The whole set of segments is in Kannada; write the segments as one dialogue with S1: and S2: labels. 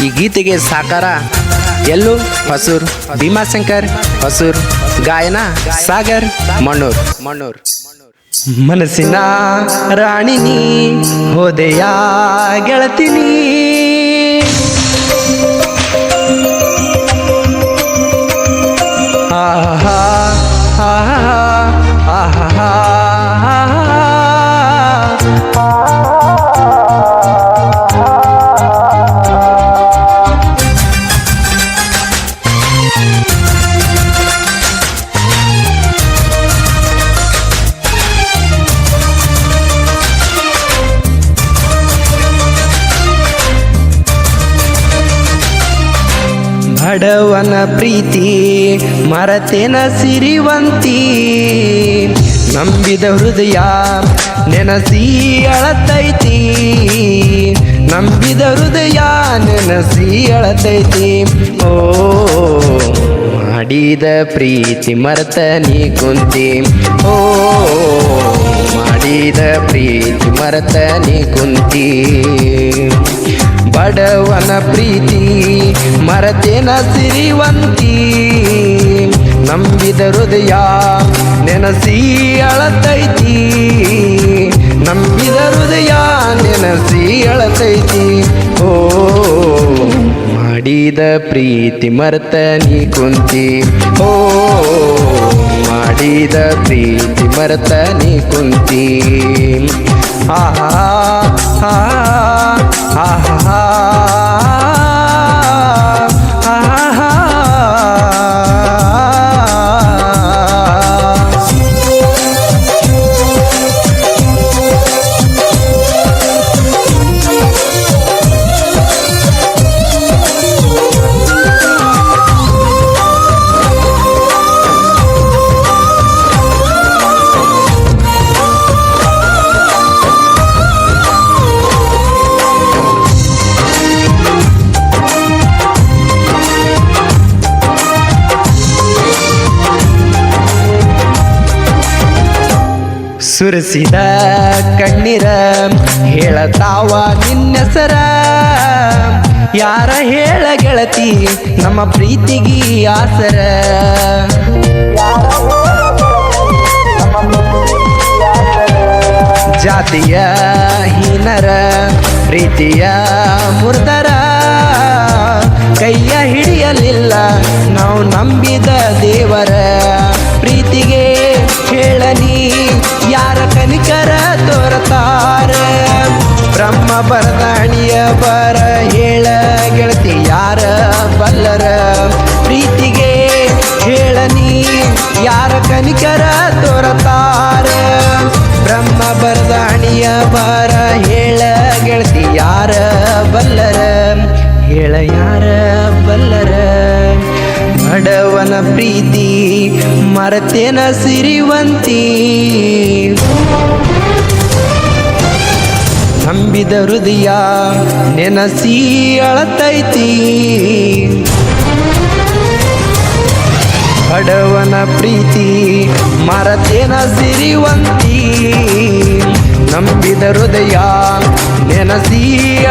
S1: ಈ ಗೀತೆಗೆ ಸಾಕಾರ ಎಲ್ಲೂ ಹೊಸೂರ್, ಭೀಮಾಶಂಕರ್ ಹೊಸೂರ್, ಗಾಯನ ಸಾಗರ್ ಮಣ್ಣೂರ್. ಮನಸ್ಸಿನ ರಾಣಿನಿ ಹೋದೆಯ ಗೆಳತಿನಿ, ಆಹಾ ಆಹಾ ಆಹಾ ಬಡವನ ಪ್ರೀತಿ ಮರತೇನ ಸಿರಿವಂತಿ, ನಂಬಿದ ಹೃದಯ ನೆನಸಿ ಅಳತೈತಿ, ನಂಬಿದ ಹೃದಯ ನೆನಸಿ ಅಳತೈತಿ. ಓ ಮಾಡಿದ ಪ್ರೀತಿ ಮರೆತ ನೀ ಕುಂತಿ, ಓ ಮಾಡಿದ ಪ್ರೀತಿ ಮರೆತ ನೀ ಕುಂತಿ. ಬಡವನ ಪ್ರೀತಿ ಮರತೇನ ಸಿರಿವಂತಿ, ನಂಬಿದ ಹೃದಯ ನೆನಸಿ ಅಳತೈತಿ, ನಂಬಿದ ಹೃದಯ ನೆನಸಿ ಅಳತೈತಿ. ಓ ಮಾಡಿದ ಪ್ರೀತಿ ಮರೆತ ನೀ ಕುಂತಿ, ಓ ಮಾಡಿದ ಪ್ರೀತಿ ಮರೆತ ನೀ ಕುಂತಿ. ಆಹಾ ಆಹಾ ಆಹಾ ಆಹಾ. ಸುರಿಸಿದ ಕಣ್ಣೀರ ಹೇಳತಾವ ನಿನ್ನೆಸರ, ಯಾರ ಹೇಳ ಗೆಳತಿ ನಮ್ಮ ಪ್ರೀತಿಗಿ ಆಸರ. ಜಾತಿಯ ಹೀನರ ಪ್ರೀತಿಯ ಮುರ್ದರ, ಕೈಯ ಹಿಡಿಯಲಿಲ್ಲ ನಾವು ನಂಬಿದ ದೇವರ. ಪ್ರೀತಿಗೆ ಹೇಳನಿ ಯಾರ ಕನಿಕರ ತೋರತಾರ, ಬ್ರಹ್ಮ ಬರದಾಣಿಯ ಬರ ಹೇಳ ಗೆಳತಿ ಯಾರ ಬಲ್ಲರ. ಪ್ರೀತಿಗೆ ಹೇಳನಿ ಯಾರ ಕನಿಕರ ತೋರತಾರ, ಬ್ರಹ್ಮ ಬರದಾಣಿಯ ಬರ ಹೇಳ ಗೆಳತಿ ಯಾರ ಬಲ್ಲರ, ಹೇಳ ಯಾರ ಬಲ್ಲರ. ಬಡವನ ಪ್ರೀತಿ ಮರತೇನ ಸಿರಿವಂತಿ, ನಂಬಿದ ಹೃದಯ ನೆನಸಿ ಅಳತೈತಿ. ಬಡವನ ಪ್ರೀತಿ ಮರತೇನ ಸಿರಿವಂತಿ, ನಂಬಿದ ಹೃದಯ ನೆನಸಿ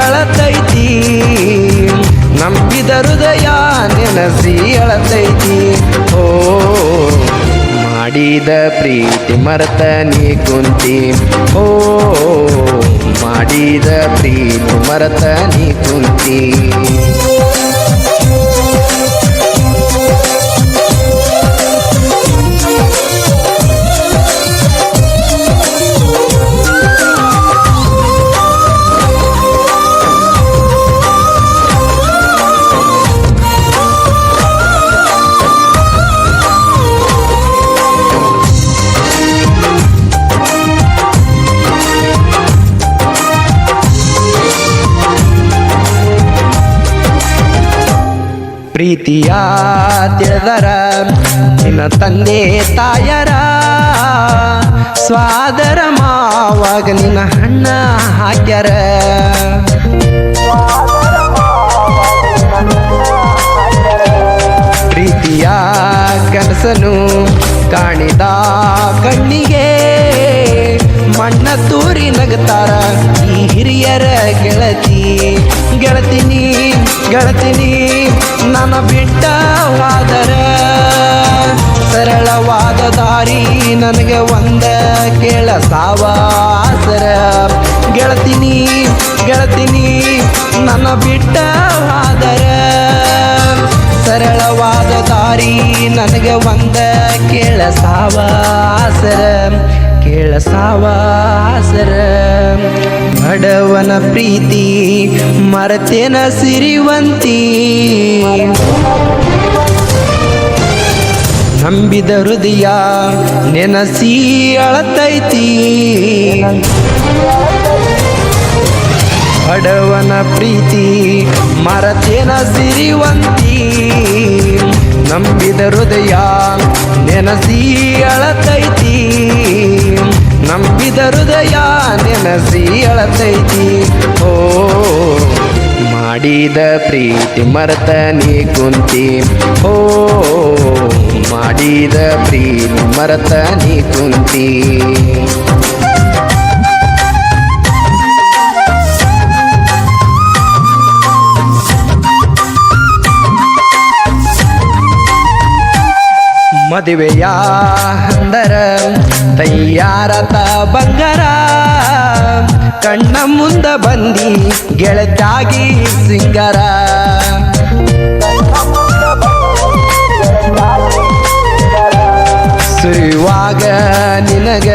S1: ಅಳತೈತಿ, ನಂಬಿದ ಹೃದಯ ನೆನಸಿ ಅಳತೈತಿ. ಓ ಮಾಡಿದ ಪ್ರೀತಿ ಮರೆತ ನೀ ಕುಂತಿ, ಓ ಮಾಡಿದ ಪ್ರೀತಿ ಮರೆತ ನೀ ಕುಂತಿ. ಪ್ರೀತಿಯ ತಿಳಿದರ ನಿನ್ನ ತಂದೆ ತಾಯರ, ಸ್ವಾದರ ಮಾವಾಗ ನಿನ್ನ ಹಣ್ಣ ಹಾಕ್ಯಾರ. ಪ್ರೀತಿಯ ಕನಸನು ಕಾಣಿದ ಕಣ್ಣಿಗೆ ಮಣ್ಣ ತೂರಿ ನಗತಾರ ಈ ಹಿರಿಯರ ಗೆಳತಿ. ಗೆಳತಿನಿ ಗೆಳತಿನಿ ನನ್ನ ಬಿಟ್ಟ ಹೋದರ ಸರಳವಾದ ದಾರಿ ನನಗೆ ಒಂದ ಕೇಳ ಸಾವಾಸರ. ಗೆಳತಿನಿ ಗೆಳತಿನಿ ನನ್ನ ಬಿಟ್ಟ ಹೋದರ ಸರಳವಾದ ದಾರಿ ನನಗೆ ಒಂದ ಕೇಳ ಸಾವಾಸರ ಕೇಳ ಸಾವಾಸರ. ಬಡವನ ಪ್ರೀತಿ ಮರತೇನ ಸಿರಿವಂತಿ, ನಂಬಿದ ಹೃದಯ ನೆನಸಿ ಅಳತೈತಿ. ಬಡವನ ಪ್ರೀತಿ ಮರತೇನ ಸಿರಿವಂತಿ, ನಂಬಿದ ಹೃದಯ ನೆನಸಿ ಅಳತೈತಿ. ನಂಬಿದ ಹೃದಯ ನೆನಸಿ ಅಳತೈತಿ. ಓ ಮಾಡಿದ ಪ್ರೀತಿ ಮರೆತ ನೀ ಕುಂತಿ. ಓ ಮಾಡಿದ ಪ್ರೀತಿ ಮರೆತ ನೀ ಕುಂತಿ. ಮದುವೆಯ ಅಂದರ ತಯ್ಯಾರತ ಬಂಗಾರ, ಕಣ್ಣ ಮುಂದ ಬಂದಿ ಗೆಳತಾಗಿ ಸಿಂಗಾರ. ಸುರಿಯುವಾಗ ನಿನಗ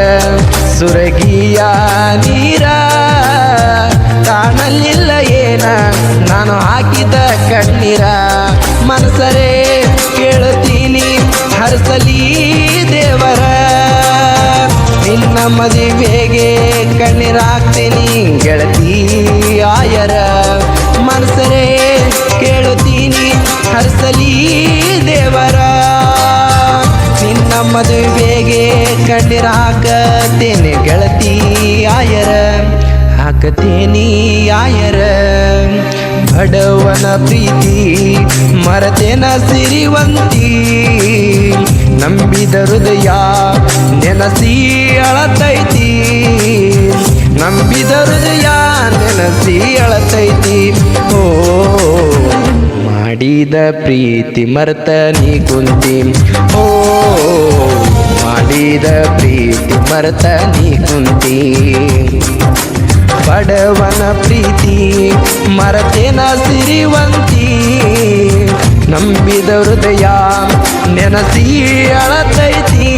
S1: ಸುರಗಿಯ ನೀರ, ಕಾಣಲಿಲ್ಲ ಏನ ನಾನು ಹಾಕಿದ ಕಣ್ಣೀರ. ಮನಸರೇ ಕೇಳುತ್ತೀನಿ ಹರಸಲಿ ದೇವರ, ನಿನ್ನ ಮದುವೆಗೆ ಕಣ್ಣೀರಾಗ್ತೀನಿ ಗೆಳತಿ ಆಯರ. ಮನಸರೇ ಕೇಳುತ್ತೀನಿ ಹರಸಲಿ ದೇವರ, ನಿನ್ನ ಮದುವೆಗೆ ಕಣ್ಣೀರಾಕತೇನೆ ಗೆಳತಿ ಆಯರ, ಹಾಕತೇನಿ ಆಯರ. ಬಡವನ ಪ್ರೀತಿ ಮರತೇನ ಸಿರಿವಂತಿ, ನಂಬಿದ ಹೃದಯ ನೆನಸಿ ಅಳತೈತಿ. ನಂಬಿದ ಹೃದಯ ನೆನಸಿ ಅಳತೈತಿ. ಓ ಮಾಡಿದ ಪ್ರೀತಿ ಮರೆತ ನೀ ಕುಂತಿ. ಓ ಮಾಡಿದ ಪ್ರೀತಿ ಮರೆತ ನೀ ಕುಂತಿ. ಬಡವನ ಪ್ರೀತಿ ಮರತೇನ ಸಿರಿವಂತಿ, ನಂಬಿದ ಹೃದಯ ನೆನಸಿ ಅಳತೈತಿ.